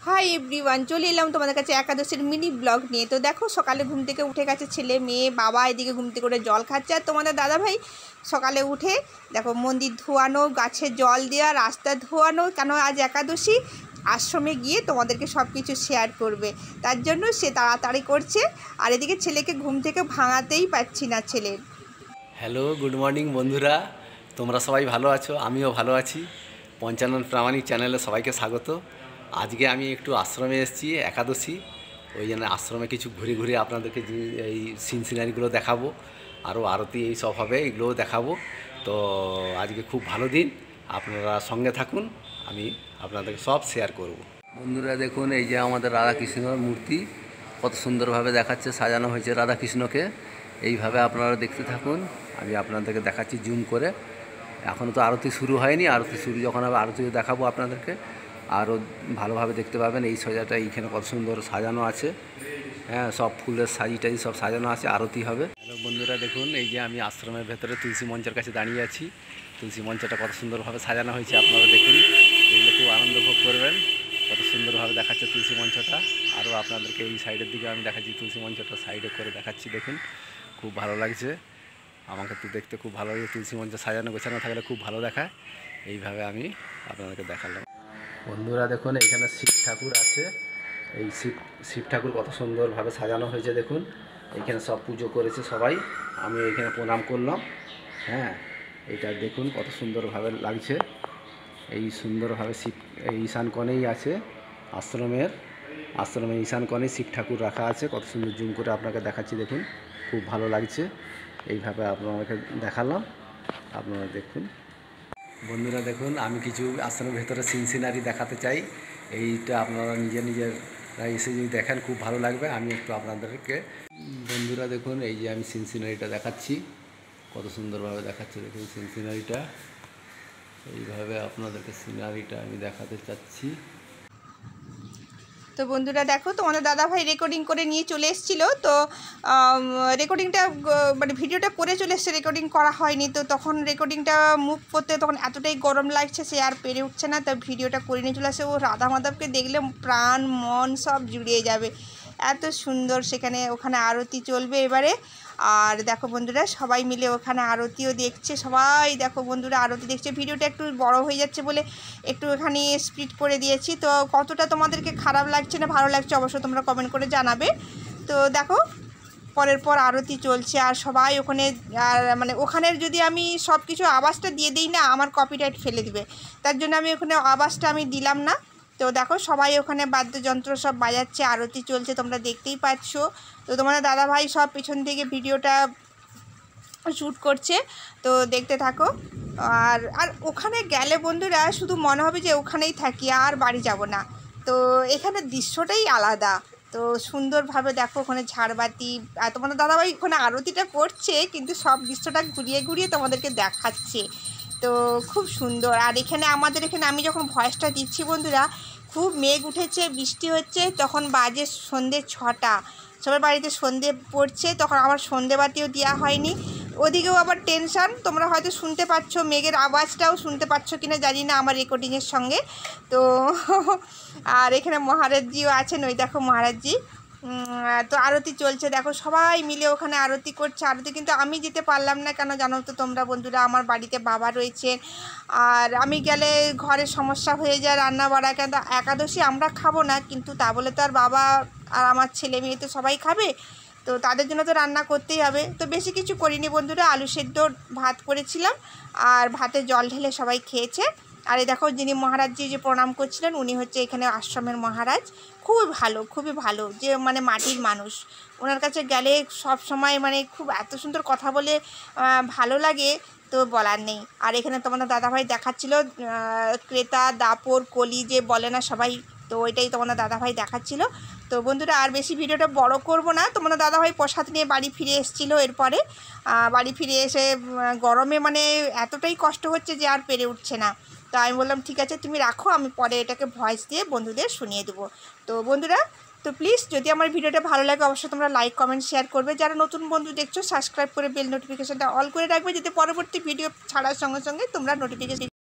Hi everyone, চলে এলাম তোমাদের কাছে একাদশীর মিনি ব্লগ নিয়ে। তো দেখো, সকালে ঘুম থেকে উঠে গেছে ছেলে মেয়ে, বাবা এদিকে ঘুম থেকে করে জল খাচ্ছে। আর তোমাদের দাদাভাই সকালে উঠে দেখো মন্দির ধোয়ানো, গাছে জল দেওয়া, রাস্তা ধোয়ানো, কেন আজ একাদশী। আশ্রমে গিয়ে তোমাদেরকে সব কিছু শেয়ার করবে, তার জন্য সে তাড়াতাড়ি করছে। আর এদিকে ছেলেকে ঘুম থেকে ভাঙাতেই পারছি না ছেলের। হ্যালো, গুড মর্নিং বন্ধুরা, তোমরা সবাই ভালো আছো? আমিও ভালো আছি। পঞ্চানন প্রামাণিক চ্যানেলে সবাইকে স্বাগত। আজকে আমি একটু আশ্রমে এসেছি, একাদশী, ওই জন্য আশ্রমে কিছু ঘুরে ঘুরে আপনাদেরকে এই সিন সিনারিগুলো দেখাবো, আরও আরতি এই সব হবে, এগুলোও দেখাবো। তো আজকে খুব ভালো দিন, আপনারা সঙ্গে থাকুন, আমি আপনাদেরকে সব শেয়ার করব। বন্ধুরা দেখুন, এই যে আমাদের রাধাকৃষ্ণর মূর্তি কত সুন্দরভাবে দেখাচ্ছে, সাজানো হয়েছে রাধাকৃষ্ণকে। এইভাবে আপনারা দেখতে থাকুন, আমি আপনাদেরকে দেখাচ্ছি জুম করে। এখনও তো আরতি শুরু হয়নি, আরতি শুরু যখন হবে আরতিও দেখাবো আপনাদেরকে, আরও ভালোভাবে দেখতে পাবেন। এই সাজাটা এইখানে কত সুন্দর সাজানো আছে, হ্যাঁ, সব ফুলের সাজি টাজি সব সাজানো আছে, আরতি হবে। হ্যালো বন্ধুরা দেখুন, এই যে আমি আশ্রমের ভেতরে তুলসী মঞ্চের কাছে দাঁড়িয়ে আছি। তুলসী মঞ্চটা কত সুন্দরভাবে সাজানো হয়েছে, আপনারা দেখুন, এগুলো খুব আনন্দ ভোগ করবেন। কত সুন্দরভাবে দেখাচ্ছে তুলসী মঞ্চটা। আরও আপনাদেরকে এই সাইডের দিকে আমি দেখাচ্ছি, তুলসী মঞ্চটা সাইডে করে দেখাচ্ছি, দেখুন খুব ভালো লাগছে। আমাকে তো দেখতে খুব ভালো লাগে, তুলসী মঞ্চ সাজানো গোছানো থাকলে খুব ভালো দেখায়। এইভাবে আমি আপনাদেরকে দেখালাম। বন্ধুরা দেখুন, এখানে শিব ঠাকুর আছে। এই শিব ঠাকুর কত সুন্দরভাবে সাজানো হয়েছে, দেখুন এইখানে সব পুজো করেছে সবাই, আমি এখানে প্রণাম করলাম। হ্যাঁ, এটা দেখুন কত সুন্দরভাবে লাগছে। এই সুন্দরভাবে শিব এই ঈশান কোণেই আছে আশ্রমের ঈশান কোণে শিব ঠাকুর রাখা আছে। কত সুন্দর জুম করে আপনাকে দেখাচ্ছি, দেখুন খুব ভালো লাগছে। এইভাবে আপনাকে দেখালাম, আপনারা দেখুন। বন্ধুরা দেখুন, আমি কিছু আশ্রমের ভেতরে সিনারি দেখাতে চাই। এইটা আপনারা নিজের এসে যদি দেখেন খুব ভালো লাগবে। আমি একটু আপনাদেরকে, বন্ধুরা দেখুন, এই যে আমি সিনারিটা দেখাচ্ছি, কত সুন্দরভাবে দেখাচ্ছে, দেখুন সিনারিটা। এইভাবে আপনাদেরকে সিনারিটা আমি দেখাতে চাচ্ছি। তো বন্ধুরা দেখো, তোমাদের দাদাভাই রেকর্ডিং করে নিয়ে চলে এসেছিলো। তো রেকর্ডিংটা মানে ভিডিওটা করে চলে এসছে, রেকর্ডিং করা হয়নি। তো তখন রেকর্ডিংটা মুভ করতে তখন এতটাই গরম লাগছে, সে আর পেরে উঠছে না। তো ভিডিওটা করে নিয়ে চলে আসে। ও রাধা মাধবকে দেখলে প্রাণ মন সব জুড়িয়ে যাবে, এত সুন্দর। ওখানে আরতি চলবে এবারে। আর দেখো বন্ধুরা, সবাই মিলে ওখানে আরতিও দেখছে। সবাই দেখো বন্ধুরা আরতি দেখছে। ভিডিওটা একটু বড় হয়ে যাচ্ছে বলে একটু এখানে স্পিড করে দিয়েছি। তো কতটা তোমাদেরকে খারাপ লাগছে না ভালো লাগছে অবশ্যই তোমরা কমেন্ট করে জানাবে। তো দেখো, পরের পর আরতি চলছে আর সবাই ওখানে, আর মানে ওখানের যদি আমি সব কিছু আওয়াজটা দিয়ে দিই না, আমার কপিরাইট ফেলে দিবে, তার জন্য আমি ওখানে আওয়াজটা আমি দিলাম না। তো দেখো, সবাই ওখানে বাদ্যযন্ত্র সব বাজাচ্ছে, আরতি চলছে, তোমরা দেখতেই পাচ্ছ। তো তোমাদের দাদাভাই সব পিছন থেকে ভিডিওটা শ্যুট করছে, তো দেখতে থাকো। আর আর ওখানে গেলে বন্ধুরা শুধু মনে হবে যে ওখানেই থাকি, আর বাড়ি যাব না। তো এখানে দৃশ্যটাই আলাদা। তো সুন্দরভাবে দেখো, ওখানে ঝাড়বাতি, আর তোমাদের দাদাভাই ওখানে আরতিটা করছে, কিন্তু সব দৃশ্যটা ঘুরিয়ে ঘুরিয়ে তোমাদেরকে দেখাচ্ছে। তো খুব সুন্দর। আর আমাদের এখানে আমি যখন ভয়েসটা দিচ্ছি বন্ধুরা, খুব মেঘ উঠেছে, বৃষ্টি হচ্ছে, তখন বাজে সন্ধ্যে 6টা, সবার বাড়িতে সন্ধে পড়ছে। তখন আমার সন্ধেবাতিও দেওয়া হয়নি। ওদিকেও আবার টেনশান, তোমরা হয়তো শুনতে পাচ্ছ, মেঘের আওয়াজটাও শুনতে পাচ্ছ কিনা জানি না আমার রেকর্ডিংয়ের সঙ্গে। তো আর এখানে মহারাজজিও আছেন, ওই দেখো মহারাজজি। তো আরতি চলছে, দেখো সবাই মিলে ওখানে আরতি করছে। আরতি কিন্তু আমি যেতে পারলাম না, কেন জানো তো তোমরা বন্ধুরা, আমার বাড়িতে বাবা রয়েছে, আর আমি গেলে ঘরের সমস্যা হয়ে যায় রান্না বাড়া। কেন একাদশী আমরা খাবো না, কিন্তু তা বলে তো আর বাবা আর আমার ছেলে মেয়ে তো সবাই খাবে, তো তাদের জন্য তো রান্না করতেই হবে। তো বেশি কিছু করিনি বন্ধুরা, আলু সেদ্ধ ভাত করেছিলাম, আর ভাতে জল ঢেলে সবাই খেয়েছে। আর এই দেখো, যিনি মহারাজজি যে প্রণাম করছিলেন, উনি হচ্ছে এখানে আশ্রমের মহারাজ। খুবই ভালো, খুবই ভালো, যে মানে মাটির মানুষ। ওনার কাছে গেলে সব সময় মানে খুব এত সুন্দর কথা বলে, ভালো লাগে, তো বলার নেই। আর এখানে তোমাদের দাদাভাই দেখাচ্ছিল ক্রেতা দাপর কলি যে বলে না সবাই, তো ওইটাই তোমাদের দাদাভাই দেখাচ্ছিল। তো বন্ধুরা আর বেশি ভিডিওটা বড় করব না। তোমাদের দাদাভাই প্রসাদ নিয়ে বাড়ি ফিরে এসেছিলো। এরপরে বাড়ি ফিরে এসে গরমে মানে এতটাই কষ্ট হচ্ছে যে আর পেরে উঠছে না। তো আমি বললাম ঠিক আছে তুমি রাখো, আমি পরে এটাকে ভয়েস দিয়ে বন্ধুদের শুনিয়ে দেবো। তো বন্ধুরা, তো প্লিজ যদি আমার ভিডিওটা ভালো লাগে অবশ্যই তোমরা লাইক কমেন্ট শেয়ার করবে। যারা নতুন বন্ধু দেখছো সাবস্ক্রাইব করে বেল নোটিফিকেশানটা অল করে রাখবে, যাতে পরবর্তী ভিডিও ছাড়ার সঙ্গে সঙ্গে তোমরা নোটিফিকেশান